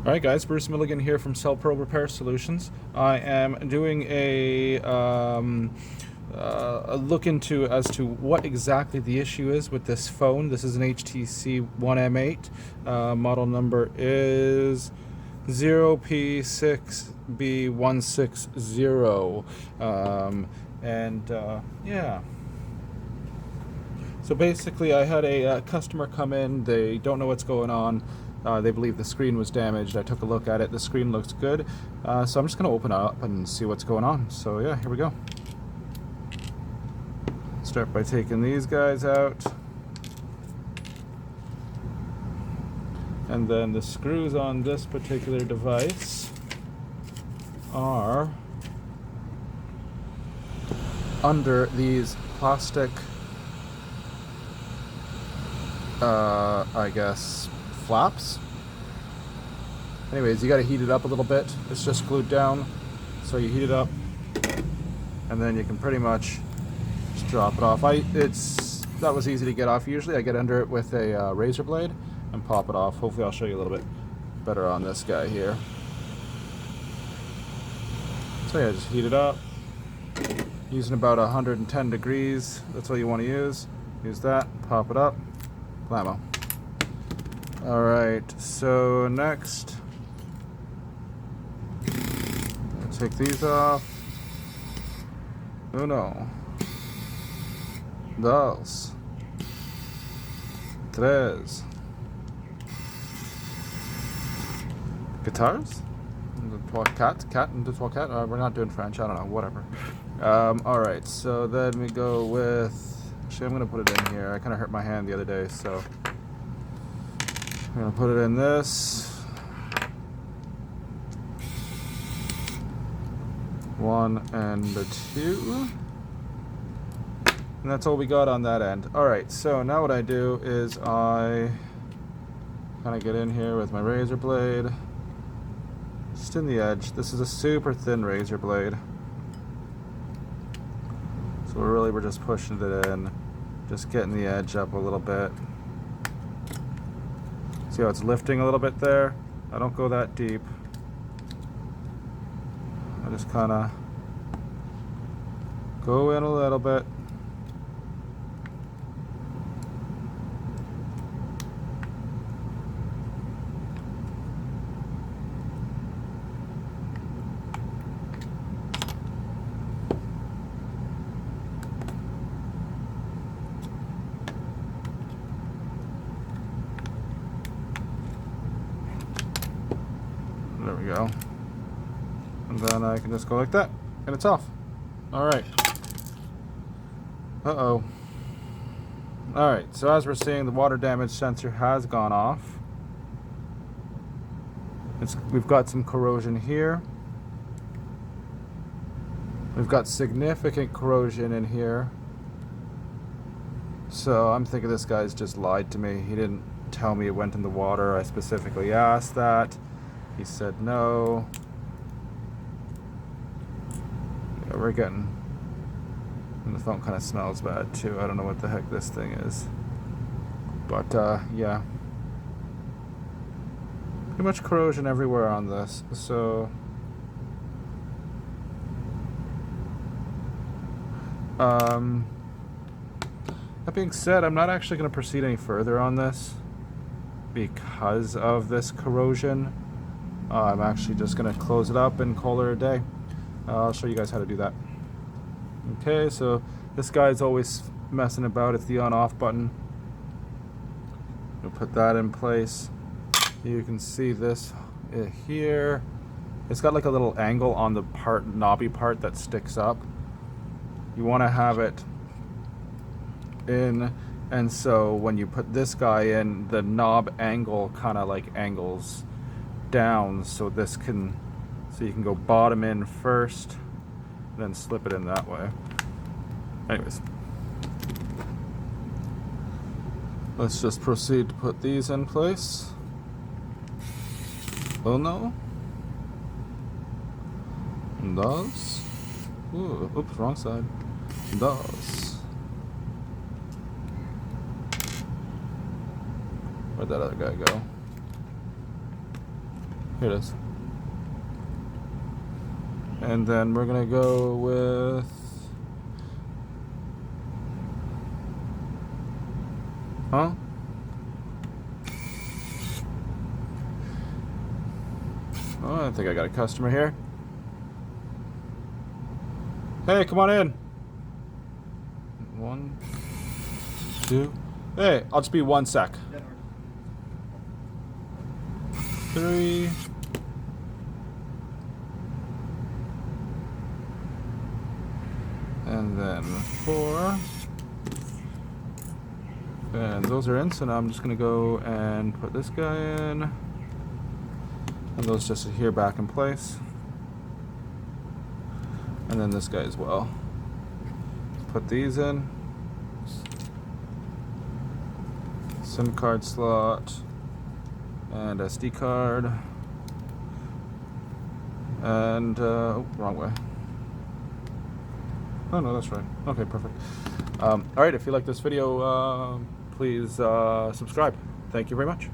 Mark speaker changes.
Speaker 1: Alright guys, Bruce Milligan here from Cell Pro Repair Solutions. I am doing a look into as to what exactly the issue is with this phone. This is an HTC One M8. Model number is 0P6B160. Yeah. So basically I had a customer come in. They don't know what's going on. They believe the screen was damaged. I took a look at it. The screen looks good. So I'm just going to open it up and see what's going on. So yeah, here we go. Start by taking these guys out. And then the screws on this particular device are under these plastic, I guess, flaps. Anyways, you got to heat it up a little bit. It's just glued down, so you heat it up and then you can pretty much just drop it off. That was easy to get off. Usually I get under it with a razor blade and pop it off. Hopefully I'll show you a little bit better on this guy here. So yeah, just heat it up using about 110 degrees. That's what you want to use. Use that, pop it up, blammo. Alright, so next, take these off. Uno, dos, tres. Guitars? Cat and trois cat? We're not doing French, I don't know, whatever. Alright, so then we go with, actually I'm going to put it in here. I kind of hurt my hand the other day, so I'm going to put it in this. One and a two. And that's all we got on that end. Alright, so now what I do is I kind of get in here with my razor blade. Just in the edge. This is a super thin razor blade. So we're just pushing it in. Just getting the edge up a little bit. See how it's lifting a little bit there? I don't go that deep. I just kind of go in a little bit. There we go. And then I can just go like that, and it's off. Alright. Uh-oh. Alright, so as we're seeing, the water damage sensor has gone off. We've got some corrosion here. We've got significant corrosion in here. So I'm thinking this guy's just lied to me. He didn't tell me it went in the water. I specifically asked that. He said no. Yeah, we're getting... And the phone kind of smells bad too. I don't know what the heck this thing is. But yeah. Pretty much corrosion everywhere on this. So... that being said, I'm not actually going to proceed any further on this because of this corrosion. I'm actually just going to close it up and call it a day. I'll show you guys how to do that. Okay, so this guy's always messing about. It's the on-off button. We'll put that in place. You can see this here. It's got like a little angle on the knobby part that sticks up. You want to have it in, and so when you put this guy in, the knob angle kind of like angles down, so you can go bottom in first, then slip it in that way. Anyways, let's just proceed to put these in place. Uno, dos, oops, wrong side, dos. Where'd that other guy go? Here it is. And then we're gonna go with oh, I think I got a customer here. Hey, come on in. 1, 2. Hey, I'll just be 1 sec. 3. And then 4. And those are in, so now I'm just gonna go and put this guy in. And those just adhere back in place. And then this guy as well. Put these in. SIM card slot. And SD card. And, oh, wrong way. Oh no, that's right. Okay, perfect. Alright, if you like this video, please subscribe. Thank you very much.